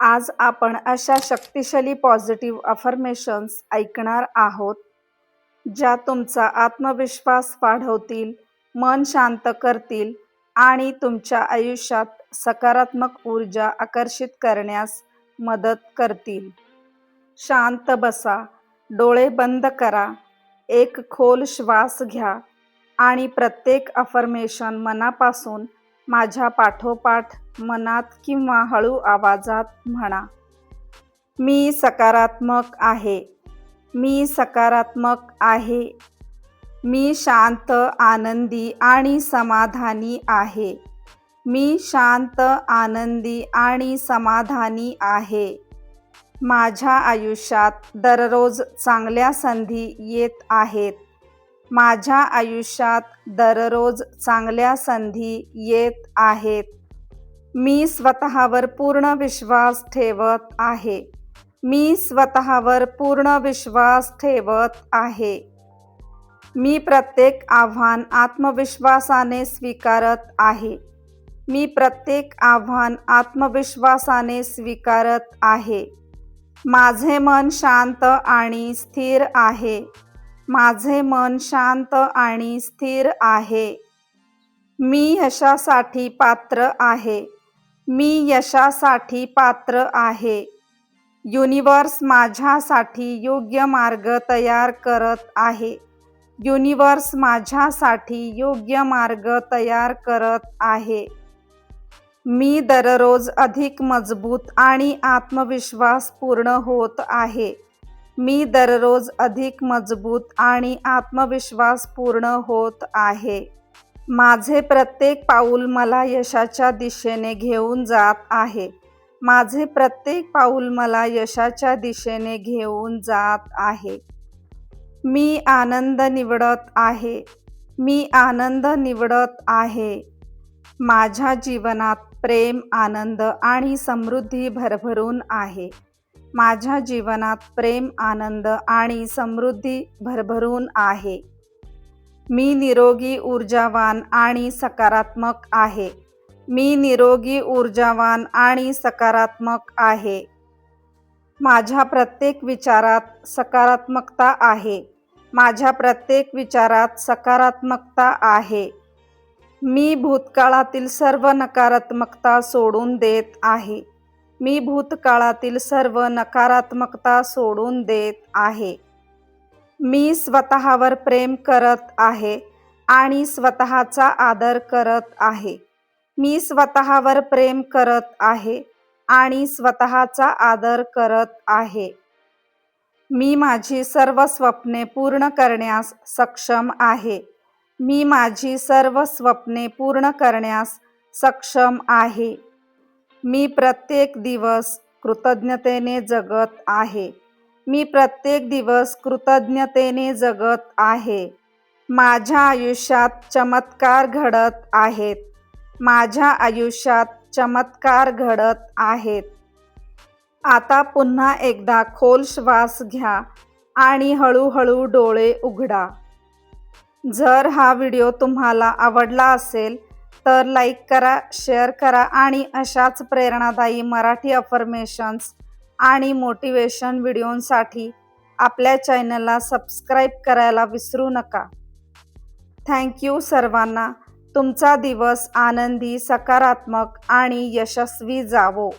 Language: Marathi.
आज आपण अशा शक्तिशाली पॉझिटिव्ह अफर्मेशन्स ऐकणार आहोत, ज्या तुमचा आत्मविश्वास वाढवतील, मन शांत करतील आणि तुमच्या आयुष्यात सकारात्मक ऊर्जा आकर्षित करण्यास मदत करतील. शांत बसा, डोळे बंद करा, एक खोल श्वास घ्या आणि प्रत्येक अफर्मेशन मनापासून माझ्या पाठोपाठ मनात किंवा हळू आवाजात म्हणा. मी सकारात्मक आहे. मी सकारात्मक आहे. मी शांत, आनंदी आणि समाधानी आहे. मी शांत, आनंदी आणि समाधानी आहे. माझ्या आयुष्यात दररोज चांगल्या संधी येत आहेत. माझ्या आयुष्यात दररोज चांगल्या संधी येत आहेत. मी स्वतःवर पूर्ण विश्वास ठेवत आहे. मी स्वतःवर पूर्ण विश्वास ठेवत आहे. मी प्रत्येक आव्हान आत्मविश्वासाने स्वीकारत आहे. मी प्रत्येक आव्हान आत्मविश्वासाने स्वीकारत आहे. माझे मन शांत आणि स्थिर आहे. माझे मन शांत आणि स्थिर आहे. मी यशासाठी पात्र आहे. मी यशासाठी पात्र आहे. युनिव्हर्स माझ्यासाठी योग्य मार्ग तयार करत आहे. युनिव्हर्स माझ्यासाठी योग्य मार्ग तयार करत आहे. मी दररोज अधिक मजबूत आणि आत्मविश्वास पूर्ण होत आहे. मी दररोज अधिक मजबूत आणि आत्मविश्वास पूर्ण होत आहे. माझे प्रत्येक पाऊल मला यशाच्या दिशेने घेऊन जात आहे. माझे प्रत्येक पाऊल मला यशाच्या दिशेने घेऊन जात आहे. मी आनंद निवडत आहे. मी आनंद निवडत आहे. माझ्या जीवनात प्रेम, आनंद आणि समृद्धी भरभरून आहे. माझ्या जीवनात प्रेम, आनंद आणि समृद्धी भरभरून आहे. मी निरोगी, ऊर्जावान आणि सकारात्मक आहे. मी निरोगी, ऊर्जावान आणि सकारात्मक आहे. माझ्या प्रत्येक विचारात सकारात्मकता आहे. माझ्या प्रत्येक विचारात सकारात्मकता आहे. मी भूतकाळातील सर्व नकारात्मकता सोडून देत आहे. मी भूतकाळातील सर्व नकारात्मकता सोडून देत आहे. मी स्वतःवर प्रेम करत आहे आणि स्वतःचा आदर करत आहे. मी स्वतःवर प्रेम करत आहे आणि स्वतःचा आदर करत आहे. मी माझी सर्व स्वप्ने पूर्ण करण्यास सक्षम आहे. मी माझी सर्व स्वप्ने पूर्ण करण्यास सक्षम आहे. मी प्रत्येक दिवस कृतज्ञतेने जगत आहे. मी प्रत्येक दिवस कृतज्ञतेने जगत आहे. माझ्या आयुष्यात चमत्कार घडत आहेत. माझ्या आयुष्यात चमत्कार घडत आहेत. आता पुन्हा एकदा खोल श्वास घ्या आणि हळूहळू डोळे उघडा. जर हा व्हिडिओ तुम्हाला आवडला असेल तर लाईक करा, शेअर करा आणि अशाच प्रेरणादायी मराठी अफर्मेशन्स आणि मोटिवेशन व्हिडिओंसाठी आपल्या चॅनलला सबस्क्राईब करायला विसरू नका. थँक्यू सर्वांना. तुमचा दिवस आनंदी, सकारात्मक आणि यशस्वी जावो.